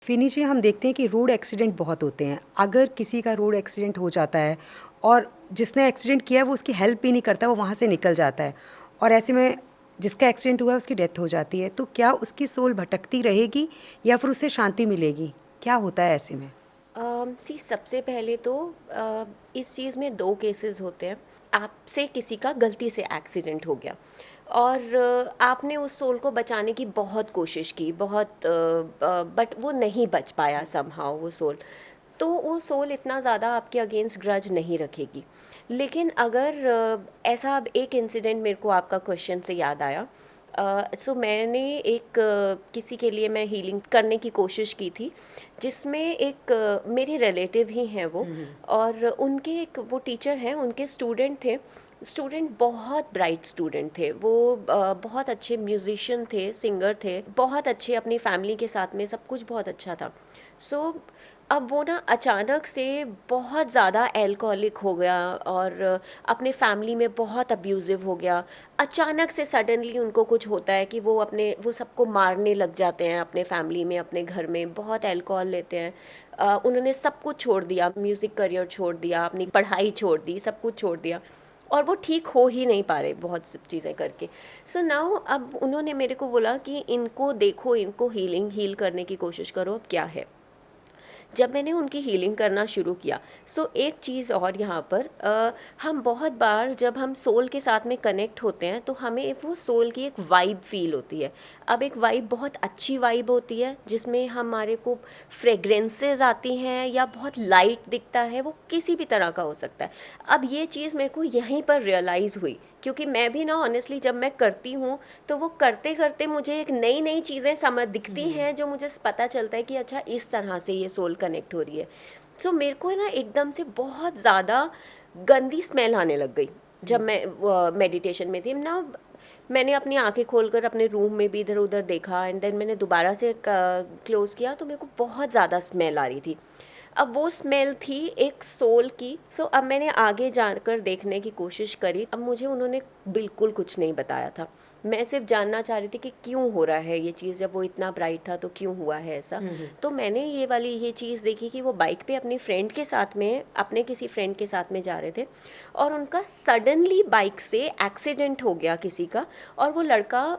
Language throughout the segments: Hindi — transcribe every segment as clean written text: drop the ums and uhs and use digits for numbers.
फिनी जी, हम देखते हैं कि रोड एक्सीडेंट बहुत होते हैं। अगर किसी का रोड एक्सीडेंट हो जाता है और जिसने एक्सीडेंट किया है वो उसकी हेल्प भी नहीं करता, वो वहाँ से निकल जाता है और ऐसे में जिसका एक्सीडेंट हुआ है उसकी डेथ हो जाती है, तो क्या उसकी सोल भटकती रहेगी या फिर उसे शांति मिलेगी? क्या होता है ऐसे में? सबसे पहले तो इस चीज़ में दो केसेस होते हैं। आपसे किसी का गलती से एक्सीडेंट हो गया और आपने उस सोल को बचाने की बहुत कोशिश की, बहुत बट वो नहीं बच पाया समहाउ वो सोल। तो वो सोल इतना ज़्यादा आपके अगेंस्ट ग्रज नहीं रखेगी। लेकिन अगर ऐसा, अब एक इंसिडेंट मेरे को आपका क्वेश्चन से याद आया। सो मैंने एक किसी के लिए मैं हीलिंग करने की कोशिश की थी, जिसमें एक मेरे रिलेटिव ही हैं वो। और उनके एक वो टीचर हैं, उनके स्टूडेंट थे। स्टूडेंट बहुत ब्राइट स्टूडेंट थे वो, बहुत अच्छे म्यूजिशियन थे, सिंगर थे, बहुत अच्छे, अपनी फैमिली के साथ में सब कुछ बहुत अच्छा था। सो अब वो ना अचानक से बहुत ज़्यादा एल्कोहलिक हो गया और अपने फैमिली में बहुत अब्यूज़िव हो गया। अचानक से सडनली उनको कुछ होता है कि वो सबको मारने लग जाते हैं अपने फैमिली में, अपने घर में, बहुत अल्कोहल लेते हैं। उन्होंने सब कुछ छोड़ दिया, म्यूज़िक करियर छोड़ दिया, अपनी पढ़ाई छोड़ दी, सब कुछ छोड़ दिया और वो ठीक हो ही नहीं पा रहे बहुत सब चीज़ें करके। सो नाउ अब उन्होंने मेरे को बोला कि इनको देखो, इनको हील करने की कोशिश करो, अब क्या है। जब मैंने उनकी हीलिंग करना शुरू किया, एक चीज़ और यहाँ पर, हम बहुत बार जब हम सोल के साथ में कनेक्ट होते हैं तो हमें वो सोल की एक वाइब फील होती है। अब एक वाइब बहुत अच्छी वाइब होती है जिसमें हमारे को फ्रेग्रेंसेस आती हैं या बहुत लाइट दिखता है, वो किसी भी तरह का हो सकता है। अब ये चीज़ मेरे को यहीं पर रियलाइज़ हुई, क्योंकि मैं भी ना ऑनेस्टली जब मैं करती हूँ तो वो करते करते मुझे एक नई नई चीज़ें समझ दिखती हैं, जो मुझे पता चलता है कि अच्छा इस तरह से ये सोल कनेक्ट हो रही है। सो मेरे को ना एकदम से बहुत ज़्यादा गंदी स्मेल आने लग गई जब मैं मेडिटेशन में थी ना। मैंने अपनी आंखें खोलकर अपने रूम में भी इधर उधर देखा एंड देन मैंने दोबारा से क्लोज़ किया तो मेरे को बहुत ज़्यादा स्मेल आ रही थी। अब वो स्मेल थी एक सोल की। अब मैंने आगे जाकर देखने की कोशिश करी। अब मुझे उन्होंने बिल्कुल कुछ नहीं बताया था। मैं सिर्फ जानना चाह रही थी कि क्यों हो रहा है ये चीज़, जब वो इतना ब्राइट था तो क्यों हुआ है ऐसा। तो मैंने ये चीज़ देखी कि वो बाइक पे अपनी फ्रेंड के साथ में, अपने किसी फ्रेंड के साथ में जा रहे थे और उनका सडनली बाइक से एक्सीडेंट हो गया किसी का। और वो लड़का,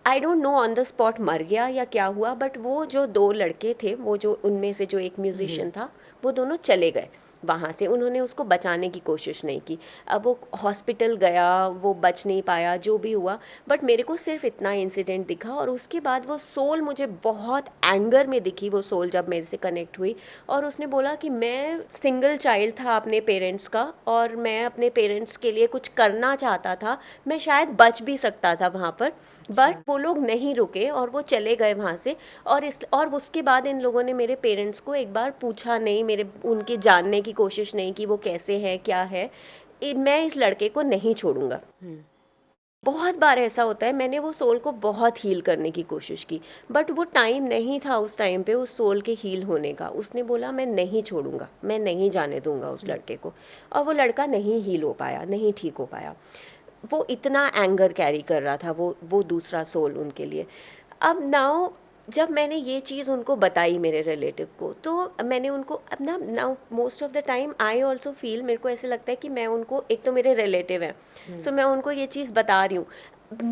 I don't know on the spot मर गया या क्या हुआ, बट वो जो दो लड़के थे, वो जो उनमें से जो एक म्यूजिशियन था, वो दोनों चले गए वहाँ से। उन्होंने उसको बचाने की कोशिश नहीं की। अब वो हॉस्पिटल गया, वो बच नहीं पाया, जो भी हुआ। बट मेरे को सिर्फ इतना इंसिडेंट दिखा और उसके बाद वो सोल मुझे बहुत एंगर में दिखी। वो सोल जब मेरे से कनेक्ट हुई और उसने बोला कि मैं सिंगल चाइल्ड था अपने पेरेंट्स का और मैं अपने पेरेंट्स के लिए कुछ करना चाहता था, मैं शायद बच भी सकता था वहाँ पर, बट वो लोग नहीं रुके और वो चले गए वहाँ से। और उसके बाद इन लोगों ने मेरे पेरेंट्स को एक बार पूछा नहीं, मेरे उनके जानने की कोशिश नहीं की वो कैसे हैं, क्या है। मैं इस लड़के को नहीं छोड़ूंगा। बहुत बार ऐसा होता है, मैंने वो सोल को बहुत हील करने की कोशिश की, बट वो टाइम नहीं था उस टाइम पे उस सोल के हील होने का। उसने बोला मैं नहीं छोड़ूंगा, मैं नहीं जाने दूंगा उस लड़के को। और वो लड़का नहीं हील हो पाया, नहीं ठीक हो पाया। वो इतना एंगर कैरी कर रहा था वो दूसरा सोल उनके लिए। अब नाउ जब मैंने ये चीज़ उनको बताई मेरे रिलेटिव को, तो मैंने उनको, अब ना now most of the time I also feel, मेरे को ऐसे लगता है कि मैं उनको, एक तो मेरे रिलेटिव हैं, सो मैं उनको ये चीज़ बता रही हूँ,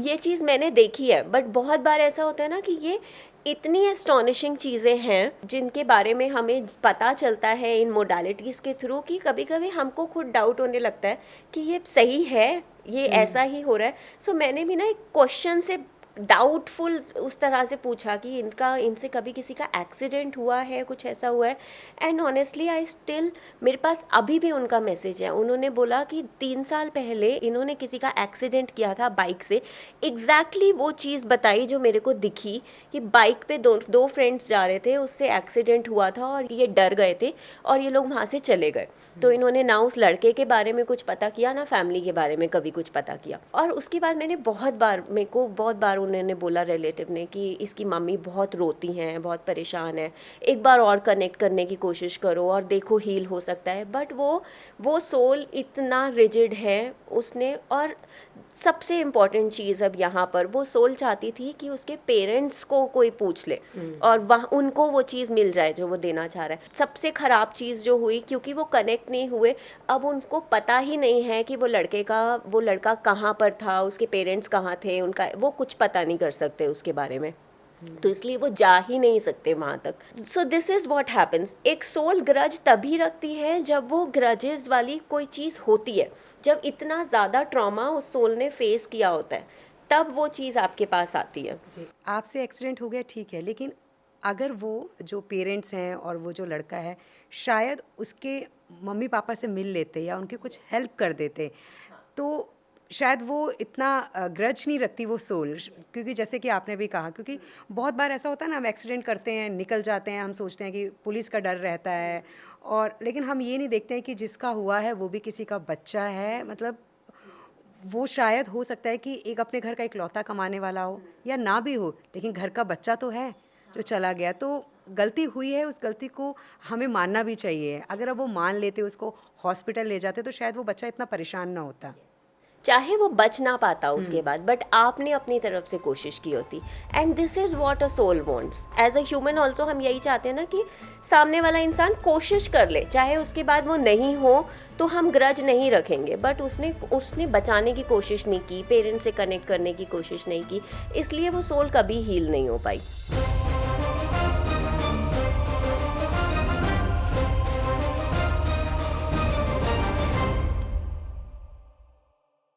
ये चीज़ मैंने देखी है। बट बहुत बार ऐसा होता है ना कि ये इतनी एस्टॉनिशिंग चीज़ें हैं जिनके बारे में हमें पता चलता है इन मोडालिटीज़ के थ्रू, कि कभी कभी हमको खुद डाउट होने लगता है कि ये सही है, ये ऐसा ही हो रहा है। मैंने भी ना एक क्वेश्चन से डाउटफुल उस तरह से पूछा कि इनसे कभी किसी का एक्सीडेंट हुआ है, कुछ ऐसा हुआ है। एंड ऑनेस्टली आई स्टिल, मेरे पास अभी भी उनका मैसेज है। उन्होंने बोला कि 3 साल पहले इन्होंने किसी का एक्सीडेंट किया था बाइक से। एग्जैक्टली वो चीज़ बताई जो मेरे को दिखी, कि बाइक पे दो फ्रेंड्स जा रहे थे, उससे एक्सीडेंट हुआ था और ये डर गए थे और ये लोग वहाँ से चले गए। तो इन्होंने ना उस लड़के के बारे में कुछ पता किया, ना फैमिली के बारे में कभी कुछ पता किया। और उसके बाद मैंने मेरे को बहुत बार उन्होंने बोला रिलेटिव ने कि इसकी मम्मी बहुत रोती हैं, बहुत परेशान है, एक बार और कनेक्ट करने की कोशिश करो और देखो हील हो सकता है। बट वो सोल इतना रिजिड है उसने। और सबसे इम्पॉर्टेंट चीज़ अब यहाँ पर वो सोल चाहती थी कि उसके पेरेंट्स को कोई पूछ ले और वह उनको वो चीज़ मिल जाए जो वो देना चाह रहा है। सबसे ख़राब चीज़ जो हुई, क्योंकि वो कनेक्ट नहीं हुए, अब उनको पता ही नहीं है कि वो लड़का कहाँ पर था, उसके पेरेंट्स कहाँ थे, उनका वो कुछ पता नहीं कर सकते उसके बारे में, तो इसलिए वो जा ही नहीं सकते वहाँ तक। So this is what happens. एक सोल ग्रज तभी रखती है जब वो ग्रजेस वाली कोई चीज़ होती है, जब इतना ज़्यादा ट्रॉमा उस सोल ने फेस किया होता है, तब वो चीज़ आपके पास आती है। जी, आपसे एक्सीडेंट हो गया ठीक है, लेकिन अगर वो जो पेरेंट्स हैं और वो जो लड़का है शायद उसके मम्मी पापा से मिल लेते या उनकी कुछ हेल्प कर देते, तो शायद वो इतना ग्रज नहीं रखती वो सोल। क्योंकि जैसे कि आपने भी कहा, क्योंकि बहुत बार ऐसा होता है ना, हम एक्सीडेंट करते हैं, निकल जाते हैं, हम सोचते हैं कि पुलिस का डर रहता है, और लेकिन हम ये नहीं देखते हैं कि जिसका हुआ है वो भी किसी का बच्चा है। मतलब वो शायद हो सकता है कि एक अपने घर का इकलौता कमाने वाला हो या ना भी हो, लेकिन घर का बच्चा तो है जो चला गया। तो गलती हुई है, उस गलती को हमें मानना भी चाहिए। अगर अब वो मान लेते, उसको हॉस्पिटल ले जाते, तो शायद वो बच्चा इतना परेशान ना होता। चाहे वो बच ना पाता उसके बाद, बट आपने अपनी तरफ से कोशिश की होती। And this is what a soul wants. As a human also हम यही चाहते हैं ना कि सामने वाला इंसान कोशिश कर ले, चाहे उसके बाद वो नहीं हो तो हम ग्रज नहीं रखेंगे, बट उसने बचाने की कोशिश नहीं की, पेरेंट्स से कनेक्ट करने की कोशिश नहीं की, इसलिए वो सोल कभी हील नहीं हो पाई।